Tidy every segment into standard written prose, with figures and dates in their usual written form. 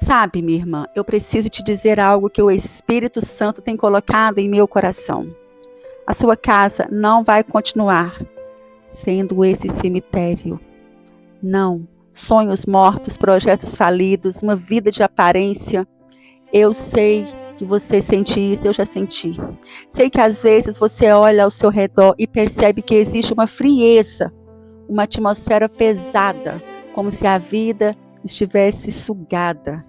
Sabe, minha irmã, eu preciso te dizer algo que o Espírito Santo tem colocado em meu coração. A sua casa não vai continuar sendo esse cemitério. Não. Sonhos mortos, projetos falidos, uma vida de aparência. Eu sei que você sente isso, eu já senti. Sei que às vezes você olha ao seu redor e percebe que existe uma frieza, uma atmosfera pesada, como se a vida estivesse sugada.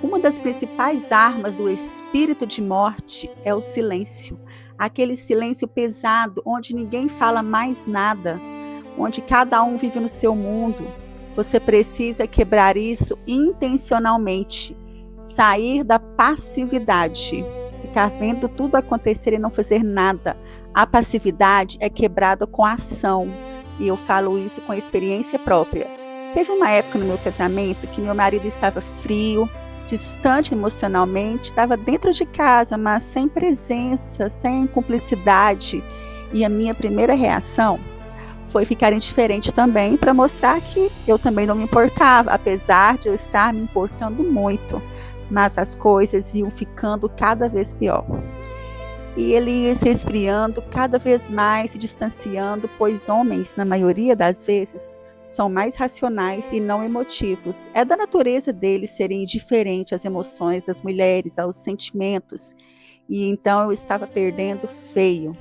Uma das principais armas do espírito de morte é o silêncio. Aquele silêncio pesado, onde ninguém fala mais nada, onde cada um vive no seu mundo. Você precisa quebrar isso intencionalmente. Sair da passividade. Ficar vendo tudo acontecer e não fazer nada. A passividade é quebrada com ação. E eu falo isso com experiência própria. Teve uma época no meu casamento que meu marido estava frio, distante emocionalmente, estava dentro de casa, mas sem presença, sem cumplicidade. E a minha primeira reação foi ficar indiferente também, para mostrar que eu também não me importava, apesar de eu estar me importando muito. Mas as coisas iam ficando cada vez pior. E ele ia se esfriando cada vez mais, se distanciando, pois homens, na maioria das vezes, são mais racionais e não emotivos. É da natureza deles serem indiferentes às emoções das mulheres, aos sentimentos. E então eu estava perdendo feio.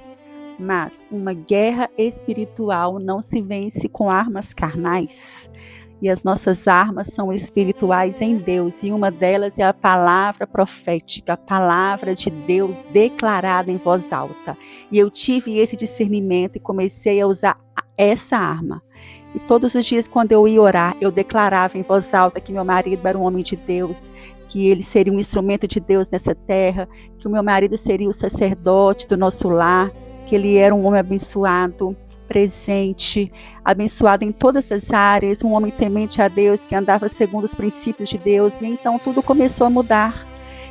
Mas uma guerra espiritual não se vence com armas carnais. E as nossas armas são espirituais em Deus. E uma delas é a palavra profética, a palavra de Deus declarada em voz alta. E eu tive esse discernimento e comecei a usar essa arma. E todos os dias, quando eu ia orar, eu declarava em voz alta que meu marido era um homem de Deus, que ele seria um instrumento de Deus nessa terra, que o meu marido seria o sacerdote do nosso lar, que ele era um homem abençoado, presente, abençoado em todas as áreas, um homem temente a Deus, que andava segundo os princípios de Deus. E então tudo começou a mudar.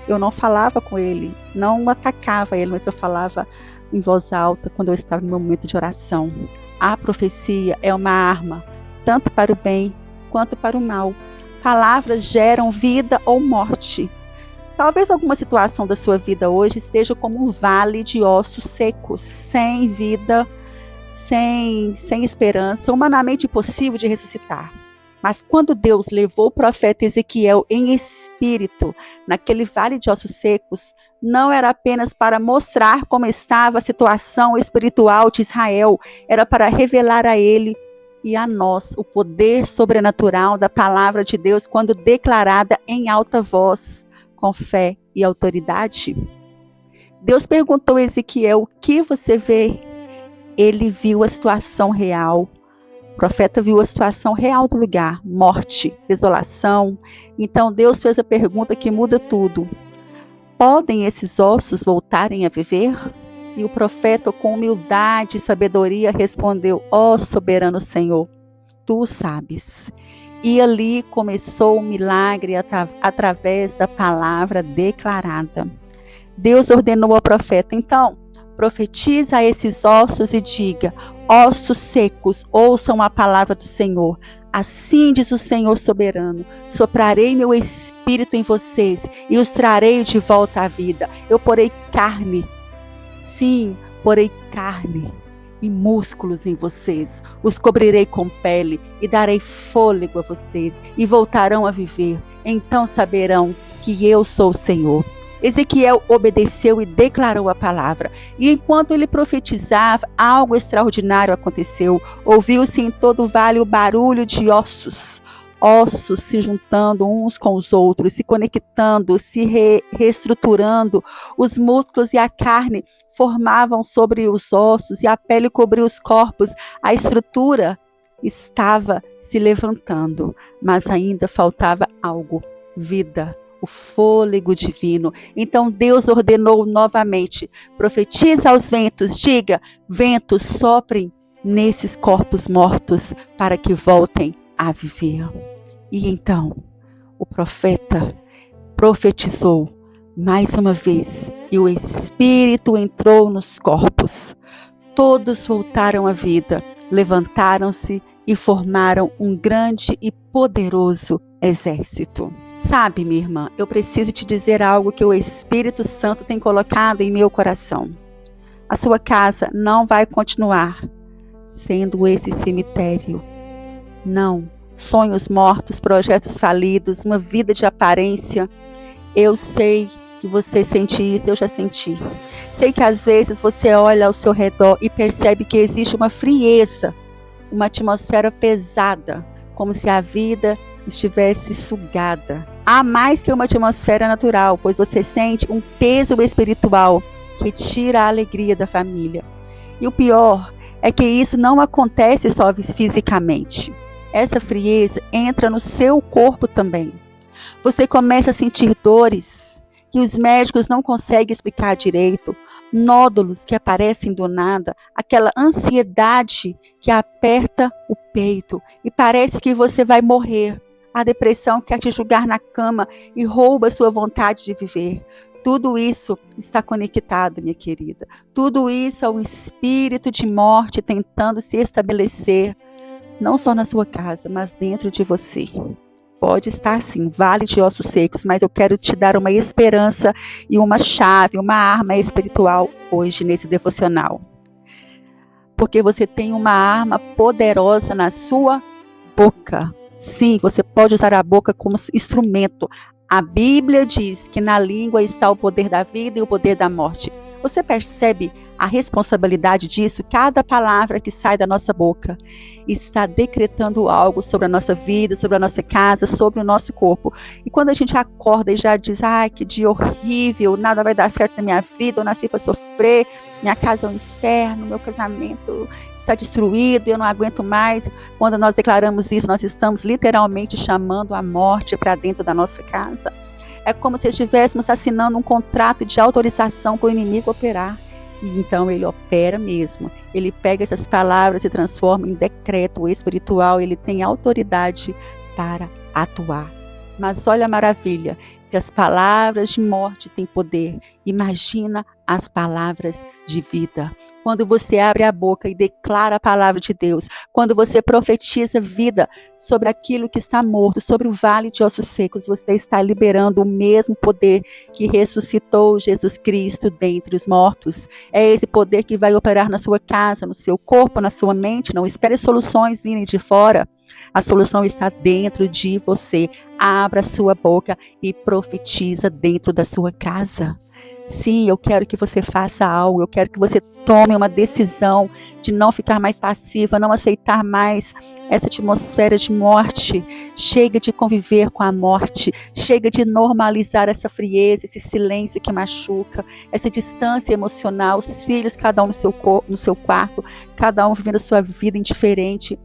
Eu não falava com ele, não atacava ele, mas eu falava em voz alta quando eu estava no meu momento de oração. A profecia é uma arma, tanto para o bem quanto para o mal. Palavras geram vida ou morte. Talvez alguma situação da sua vida hoje esteja como um vale de ossos secos, sem vida, sem esperança, humanamente impossível de ressuscitar. Mas quando Deus levou o profeta Ezequiel em espírito naquele vale de ossos secos, não era apenas para mostrar como estava a situação espiritual de Israel, era para revelar a ele e a nós o poder sobrenatural da palavra de Deus quando declarada em alta voz, com fé e autoridade. Deus perguntou a Ezequiel: o que você vê? Ele viu a situação real. O profeta viu a situação real do lugar, morte, desolação. Então Deus fez a pergunta que muda tudo: podem esses ossos voltarem a viver? E o profeta, com humildade e sabedoria, respondeu: ó soberano Senhor, tu sabes. E ali começou o milagre através da palavra declarada. Deus ordenou ao profeta: então, profetiza a esses ossos e diga: ossos secos, ouçam a palavra do Senhor. Assim diz o Senhor soberano: soprarei meu espírito em vocês e os trarei de volta à vida. Eu porei carne, sim, porei carne e músculos em vocês. Os cobrirei com pele e darei fôlego a vocês e voltarão a viver. Então saberão que eu sou o Senhor. Ezequiel obedeceu e declarou a palavra. E enquanto ele profetizava, algo extraordinário aconteceu. Ouviu-se em todo o vale o barulho de ossos. Ossos se juntando uns com os outros, se conectando, se reestruturando. Os músculos e a carne formavam sobre os ossos e a pele cobria os corpos. A estrutura estava se levantando, mas ainda faltava algo: vida, o fôlego divino. Então Deus ordenou novamente: profetiza aos ventos, diga: ventos, soprem nesses corpos mortos para que voltem a viver. E então o profeta profetizou mais uma vez e o Espírito entrou nos corpos. Todos voltaram à vida, levantaram-se e formaram um grande e poderoso exército. Sabe, minha irmã, eu preciso te dizer algo que o Espírito Santo tem colocado em meu coração. A sua casa não vai continuar sendo esse cemitério. Não. Sonhos mortos, projetos falidos, uma vida de aparência. Eu sei que você sente isso, eu já senti. Sei que às vezes você olha ao seu redor e percebe que existe uma frieza, uma atmosfera pesada, como se a vida estivesse sugada. Há mais que uma atmosfera natural, pois você sente um peso espiritual que tira a alegria da família. E o pior é que isso não acontece só fisicamente. Essa frieza entra no seu corpo também. Você começa a sentir dores que os médicos não conseguem explicar direito, nódulos que aparecem do nada, aquela ansiedade que aperta o peito e parece que você vai morrer. A depressão quer te jogar na cama e rouba a sua vontade de viver. Tudo isso está conectado, minha querida. Tudo isso é um espírito de morte tentando se estabelecer, não só na sua casa, mas dentro de você. Pode estar sim, vale de ossos secos, mas eu quero te dar uma esperança e uma chave, uma arma espiritual hoje nesse devocional. Porque você tem uma arma poderosa na sua boca. Sim, você pode usar a boca como instrumento. A Bíblia diz que na língua está o poder da vida e o poder da morte. Você percebe a responsabilidade disso? Cada palavra que sai da nossa boca está decretando algo sobre a nossa vida, sobre a nossa casa, sobre o nosso corpo. E quando a gente acorda e já diz, ai, que dia horrível, nada vai dar certo na minha vida, eu nasci para sofrer, minha casa é um inferno, meu casamento está destruído, eu não aguento mais. Quando nós declaramos isso, nós estamos literalmente chamando a morte para dentro da nossa casa. É como se estivéssemos assinando um contrato de autorização para o inimigo operar. E então ele opera mesmo. Ele pega essas palavras e transforma em decreto espiritual. Ele tem autoridade para atuar. Mas olha a maravilha, se as palavras de morte têm poder, imagina as palavras de vida. Quando você abre a boca e declara a palavra de Deus, quando você profetiza vida sobre aquilo que está morto, sobre o vale de ossos secos, você está liberando o mesmo poder que ressuscitou Jesus Cristo dentre os mortos. É esse poder que vai operar na sua casa, no seu corpo, na sua mente. Não espere soluções virem de fora. A solução está dentro de você. Abra sua boca e profetiza dentro da sua casa. Sim, eu quero que você faça algo, eu quero que você tome uma decisão de não ficar mais passiva, não aceitar mais essa atmosfera de morte. Chega de conviver com a morte, chega de normalizar essa frieza, esse silêncio que machuca, essa distância emocional, os filhos, cada um no seu quarto, cada um vivendo a sua vida indiferente.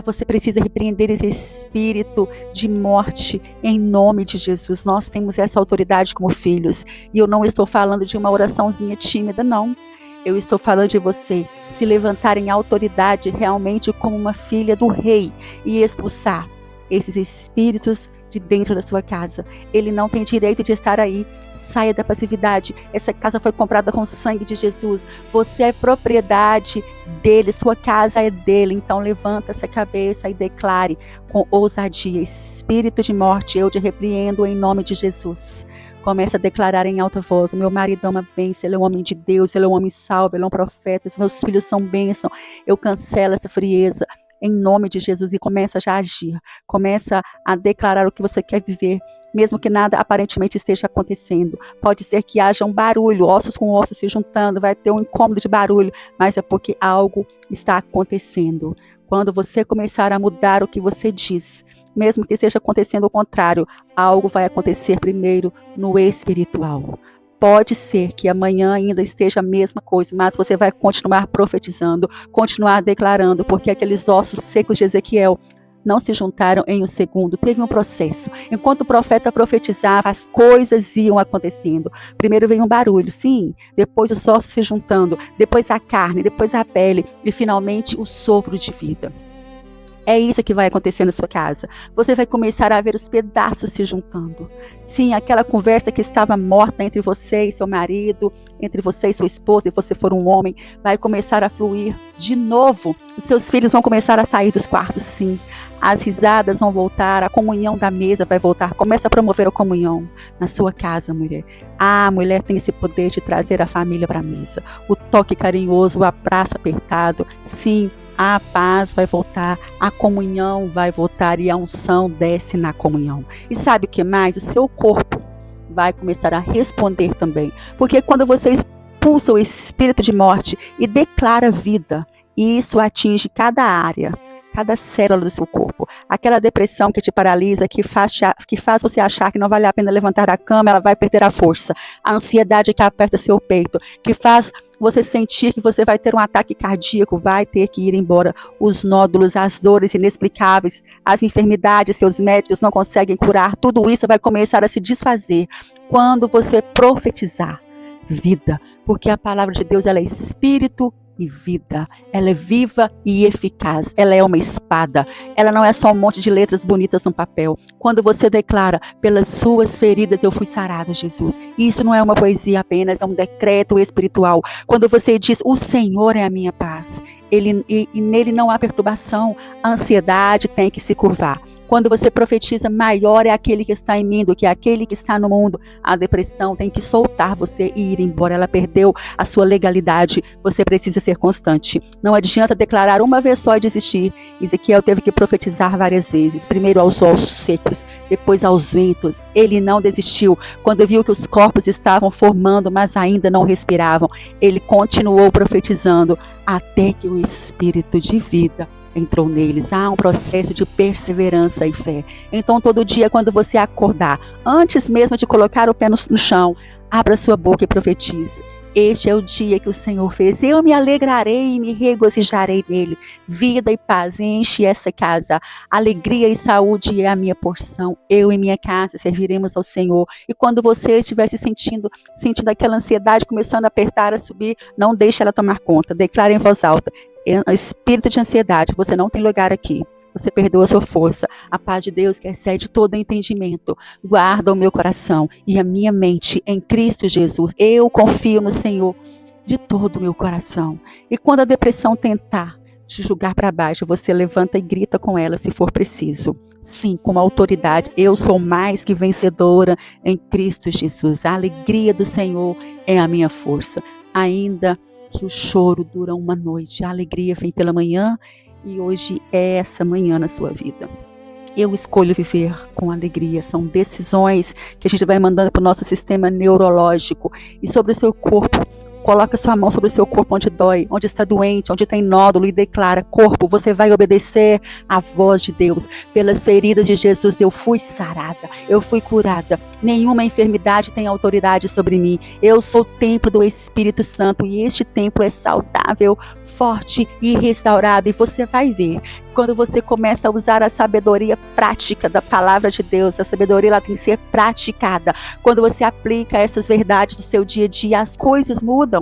Você precisa repreender esse espírito de morte em nome de Jesus. Nós temos essa autoridade como filhos. E eu não estou falando de uma oraçãozinha tímida, não. Eu estou falando de você se levantar em autoridade realmente como uma filha do rei e expulsar esses espíritos de dentro da sua casa. Ele não tem direito de estar aí. Saia da passividade. Essa casa foi comprada com o sangue de Jesus. Você é propriedade dele, sua casa é dele. Então levanta essa cabeça e declare com ousadia: espírito de morte, eu te repreendo em nome de Jesus. Começa a declarar em alta voz: o meu marido é uma bênção, ele é um homem de Deus, ele é um homem salvo, ele é um profeta, os meus filhos são bênção. Eu cancelo essa frieza em nome de Jesus e começa já a agir. Começa a declarar o que você quer viver, mesmo que nada aparentemente esteja acontecendo. Pode ser que haja um barulho, ossos com ossos se juntando, vai ter um incômodo de barulho, mas é porque algo está acontecendo. Quando você começar a mudar o que você diz, mesmo que esteja acontecendo o contrário, algo vai acontecer primeiro no espiritual. Pode ser que amanhã ainda esteja a mesma coisa, mas você vai continuar profetizando, continuar declarando, porque aqueles ossos secos de Ezequiel não se juntaram em um segundo, teve um processo. Enquanto o profeta profetizava, as coisas iam acontecendo. Primeiro veio um barulho, sim, depois os ossos se juntando, depois a carne, depois a pele e finalmente o sopro de vida. É isso que vai acontecer na sua casa. Você vai começar a ver os pedaços se juntando. Sim, aquela conversa que estava morta entre você e seu marido, entre você e sua esposa, e você for um homem, vai começar a fluir de novo. Os seus filhos vão começar a sair dos quartos, sim. As risadas vão voltar, a comunhão da mesa vai voltar. Começa a promover a comunhão na sua casa, mulher. A mulher tem esse poder de trazer a família para a mesa. O toque carinhoso, o abraço apertado, sim. A paz vai voltar, a comunhão vai voltar e a unção desce na comunhão. E sabe o que mais? O seu corpo vai começar a responder também. Porque quando você expulsa o espírito de morte e declara vida, isso atinge cada área, cada célula do seu corpo. Aquela depressão que te paralisa, que faz você achar que não vale a pena levantar da cama, ela vai perder a força. A ansiedade que aperta seu peito, que faz você sentir que você vai ter um ataque cardíaco, vai ter que ir embora. Os nódulos, as dores inexplicáveis, as enfermidades, seus médicos não conseguem curar, tudo isso vai começar a se desfazer quando você profetizar vida, porque a palavra de Deus, ela é espírito e vida, ela é viva e eficaz, ela é uma espada, ela não é só um monte de letras bonitas no papel. Quando você declara, pelas suas feridas eu fui sarada, Jesus, isso não é uma poesia apenas, é um decreto espiritual. Quando você diz, o Senhor é a minha paz, e nele não há perturbação, a ansiedade tem que se curvar. Quando você profetiza, maior é aquele que está em mim do que aquele que está no mundo, a depressão tem que soltar você e ir embora, ela perdeu a sua legalidade, você precisa ser constante. Não adianta declarar uma vez só e desistir. Ezequiel teve que profetizar várias vezes, primeiro aos ossos secos, depois aos ventos. Ele não desistiu. Quando viu que os corpos estavam formando, mas ainda não respiravam, ele continuou profetizando até que o espírito de vida entrou neles. Há um processo de perseverança e fé. Então, todo dia, quando você acordar, antes mesmo de colocar o pé no chão, abra sua boca e profetize. Este é o dia que o Senhor fez. Eu me alegrarei e me regozijarei nele. Vida e paz enche essa casa. Alegria e saúde é a minha porção. Eu e minha casa serviremos ao Senhor. E quando você estiver se sentindo aquela ansiedade começando a apertar, a subir, não deixe ela tomar conta. Declare em voz alta. Espírito de ansiedade, você não tem lugar aqui. Você perdeu a sua força. A paz de Deus, que excede todo entendimento, guarda o meu coração e a minha mente em Cristo Jesus. Eu confio no Senhor de todo o meu coração. E quando a depressão tentar te jogar para baixo, você levanta e grita com ela se for preciso. Sim, com autoridade. Eu sou mais que vencedora em Cristo Jesus. A alegria do Senhor é a minha força. Ainda que o choro dura uma noite, a alegria vem pela manhã. E hoje é essa manhã na sua vida. Eu escolho viver com alegria. São decisões que a gente vai mandando para o nosso sistema neurológico. E sobre o seu corpo, coloca sua mão sobre o seu corpo onde dói, onde está doente, onde tem nódulo e declara, corpo, você vai obedecer à voz de Deus. Pelas feridas de Jesus eu fui sarada, eu fui curada. Nenhuma enfermidade tem autoridade sobre mim. Eu sou o templo do Espírito Santo e este templo é saudável, forte e restaurado. E você vai ver, quando você começa a usar a sabedoria prática da palavra de Deus, a sabedoria ela tem que ser praticada. Quando você aplica essas verdades no seu dia a dia, as coisas mudam.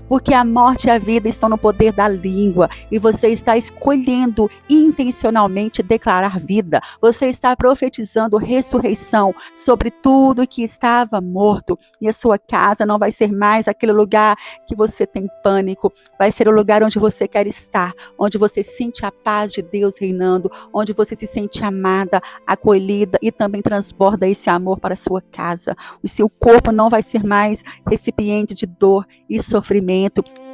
Porque a morte e a vida estão no poder da língua. E você está escolhendo intencionalmente declarar vida. Você está profetizando ressurreição sobre tudo que estava morto. E a sua casa não vai ser mais aquele lugar que você tem pânico. Vai ser o lugar onde você quer estar. Onde você sente a paz de Deus reinando. Onde você se sente amada, acolhida e também transborda esse amor para a sua casa. O seu corpo não vai ser mais recipiente de dor e sofrimento.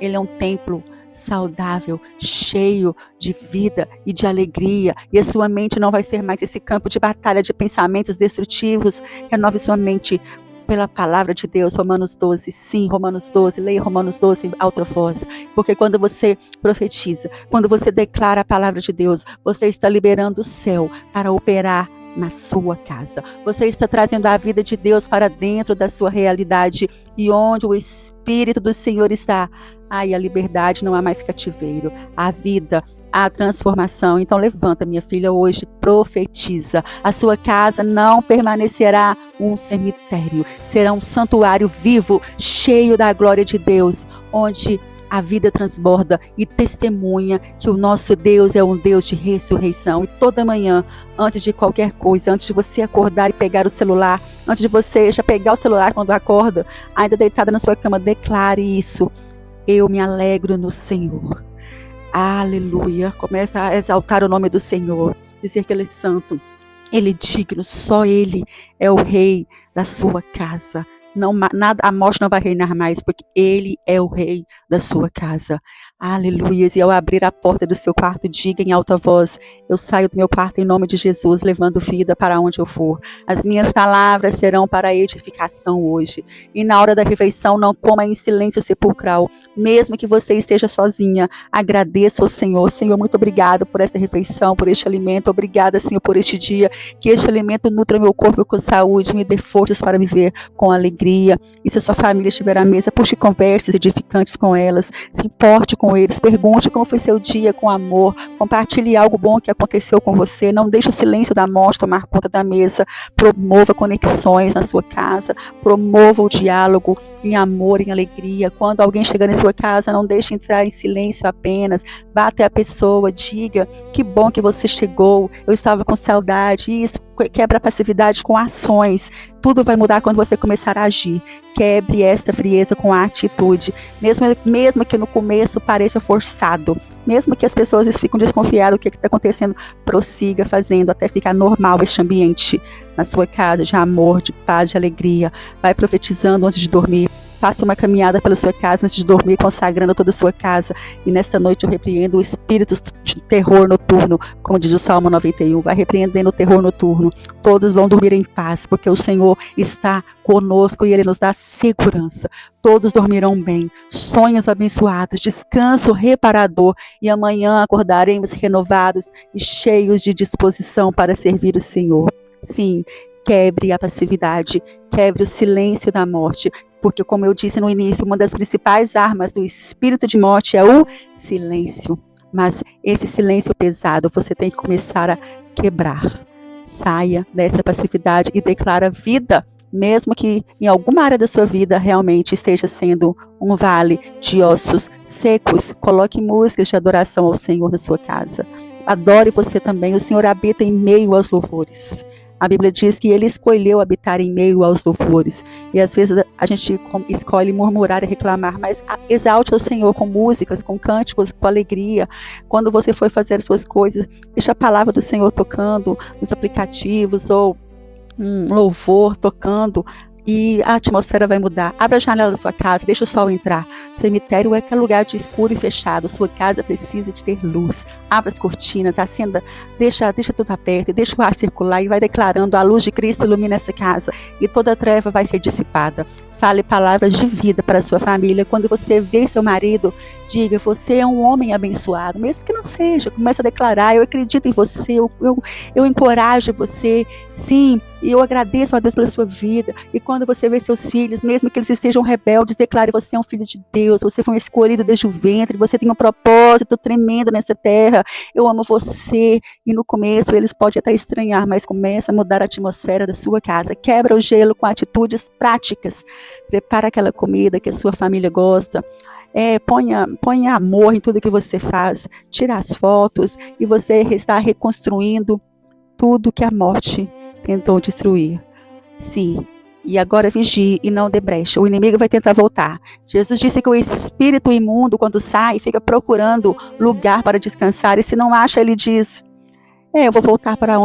Ele é um templo saudável, cheio de vida e de alegria. E a sua mente não vai ser mais esse campo de batalha de pensamentos destrutivos. Renove sua mente pela palavra de Deus. Romanos 12, sim, Romanos 12, leia Romanos 12 em alta voz. Porque quando você profetiza, quando você declara a palavra de Deus, você está liberando o céu para operar na sua casa. Você está trazendo a vida de Deus para dentro da sua realidade. E onde o Espírito do Senhor está, aí a liberdade, não há mais cativeiro. A vida, a transformação. Então levanta, minha filha, hoje, profetiza. A sua casa não permanecerá um cemitério. Será um santuário vivo, cheio da glória de Deus, onde a vida transborda e testemunha que o nosso Deus é um Deus de ressurreição. E toda manhã, antes de qualquer coisa, antes de você acordar e pegar o celular, antes de você já pegar o celular quando acorda, ainda deitada na sua cama, declare isso: eu me alegro no Senhor. Aleluia. Começa a exaltar o nome do Senhor, dizer que Ele é santo, Ele é digno, só Ele é o rei da sua casa. Não, nada, a morte não vai reinar mais, porque Ele é o rei da sua casa. Aleluia. E ao abrir a porta do seu quarto, diga em alta voz: eu saio do meu quarto em nome de Jesus, levando vida para onde eu for. As minhas palavras serão para edificação hoje. E na hora da refeição, não coma em silêncio sepulcral. Mesmo que você esteja sozinha, agradeça ao Senhor. Senhor, muito obrigado por esta refeição, por este alimento. Obrigada, Senhor, por este dia. Que este alimento nutra meu corpo com saúde, me dê forças para viver com alegria. E se a sua família estiver à mesa, puxe conversas edificantes com elas. Se importe com eles, pergunte como foi seu dia com amor, compartilhe algo bom que aconteceu com você, não deixe o silêncio da morte tomar conta da mesa, promova conexões na sua casa, promova o diálogo em amor, em alegria. Quando alguém chegar em sua casa, não deixe entrar em silêncio apenas, vá até a pessoa, diga: que bom que você chegou, eu estava com saudade. Isso quebra a passividade com ações. Tudo vai mudar quando você começar a agir. Quebre esta frieza com a atitude, mesmo que no começo pareça forçado, mesmo que as pessoas fiquem desconfiadas do que está acontecendo, prossiga fazendo até ficar normal este ambiente na sua casa de amor, de paz, de alegria. Vai profetizando antes de dormir. Faça uma caminhada pela sua casa antes de dormir, consagrando toda a sua casa. E nesta noite eu repreendo o espírito de terror noturno, como diz o Salmo 91. Vai repreendendo o terror noturno. Todos vão dormir em paz, porque o Senhor está conosco e Ele nos dá segurança. Todos dormirão bem, sonhos abençoados, descanso reparador. E amanhã acordaremos renovados e cheios de disposição para servir o Senhor. Sim, quebre a passividade, quebre o silêncio da morte. Porque, como eu disse no início, uma das principais armas do espírito de morte é o silêncio. Mas esse silêncio pesado você tem que começar a quebrar. Saia dessa passividade e declara vida, mesmo que em alguma área da sua vida realmente esteja sendo um vale de ossos secos. Coloque músicas de adoração ao Senhor na sua casa. Adore você também. O Senhor habita em meio aos louvores. A Bíblia diz que Ele escolheu habitar em meio aos louvores. E às vezes a gente escolhe murmurar e reclamar, mas exalte ao Senhor com músicas, com cânticos, com alegria. Quando você for fazer as suas coisas, deixa a palavra do Senhor tocando nos aplicativos, ou um louvor tocando. E a atmosfera vai mudar. Abra a janela da sua casa, deixa o sol entrar. Cemitério é aquele lugar de escuro e fechado. Sua casa precisa de ter luz. Abra as cortinas, acenda, deixa tudo aberto, deixa o ar circular e vai declarando: a luz de Cristo ilumina essa casa e toda a treva vai ser dissipada. Fale palavras de vida para a sua família. Quando você vê seu marido, diga: você é um homem abençoado, mesmo que não seja. Comece a declarar: eu acredito em você, eu encorajo você. Sim, e eu agradeço a Deus pela sua vida. E quando você vê seus filhos, mesmo que eles estejam rebeldes, declare: você é um filho de Deus, você foi um escolhido desde o ventre, você tem um propósito tremendo nessa terra, eu amo você. E no começo eles podem até estranhar, mas começa a mudar a atmosfera da sua casa. Quebra o gelo com atitudes práticas. Prepara aquela comida que a sua família gosta. Ponha amor em tudo que você faz. Tira as fotos e você está reconstruindo tudo que a morte tentou destruir. Sim. E agora vigie e não dê brecha. O inimigo vai tentar voltar. Jesus disse que o espírito imundo, quando sai, fica procurando lugar para descansar. E se não acha, ele diz: eu vou voltar para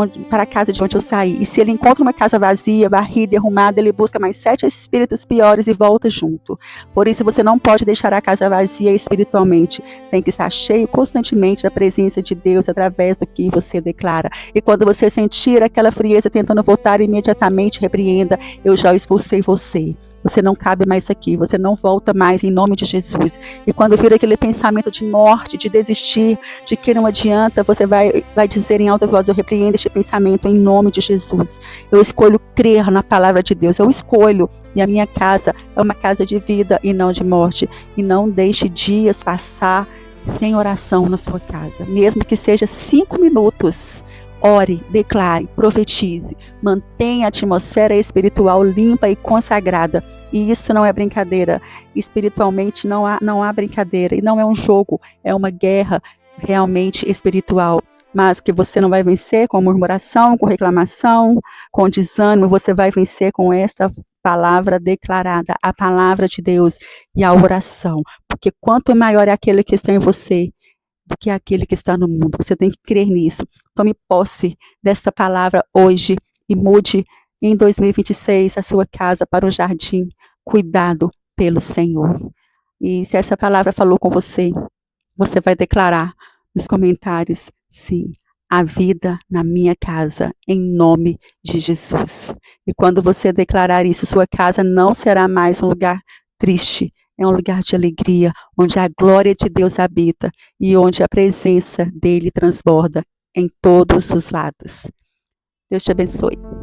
a casa de onde eu saí. E se ele encontra uma casa vazia, varrida e arrumada, ele busca mais 7 espíritos piores e volta junto. Por isso você não pode deixar a casa vazia espiritualmente. Tem que estar cheio constantemente da presença de Deus através do que você declara. E quando você sentir aquela frieza tentando voltar, imediatamente repreenda: eu já expulsei você. Você não cabe mais aqui. Você não volta mais, em nome de Jesus. E quando vir aquele pensamento de morte, de desistir, de que não adianta, você vai dizer em alta voz: eu repreendo este pensamento em nome de Jesus. Eu escolho crer na palavra de Deus. Eu escolho. E a minha casa é uma casa de vida e não de morte. E não deixe dias passar sem oração na sua casa. Mesmo que seja 5 minutos. Ore, declare, profetize, mantenha a atmosfera espiritual limpa e consagrada. E isso não é brincadeira. Espiritualmente não há brincadeira. E não é um jogo, é uma guerra realmente espiritual. Mas que você não vai vencer com murmuração, com reclamação, com desânimo, você vai vencer com esta palavra declarada, a palavra de Deus e a oração. Porque quanto maior é aquele que está em você, do que aquele que está no mundo. Você tem que crer nisso. Tome posse dessa palavra hoje e mude em 2026 a sua casa para um jardim cuidado pelo Senhor. E se essa palavra falou com você, você vai declarar nos comentários, sim, a vida na minha casa, em nome de Jesus. E quando você declarar isso, sua casa não será mais um lugar triste, é um lugar de alegria, onde a glória de Deus habita e onde a presença dele transborda em todos os lados. Deus te abençoe.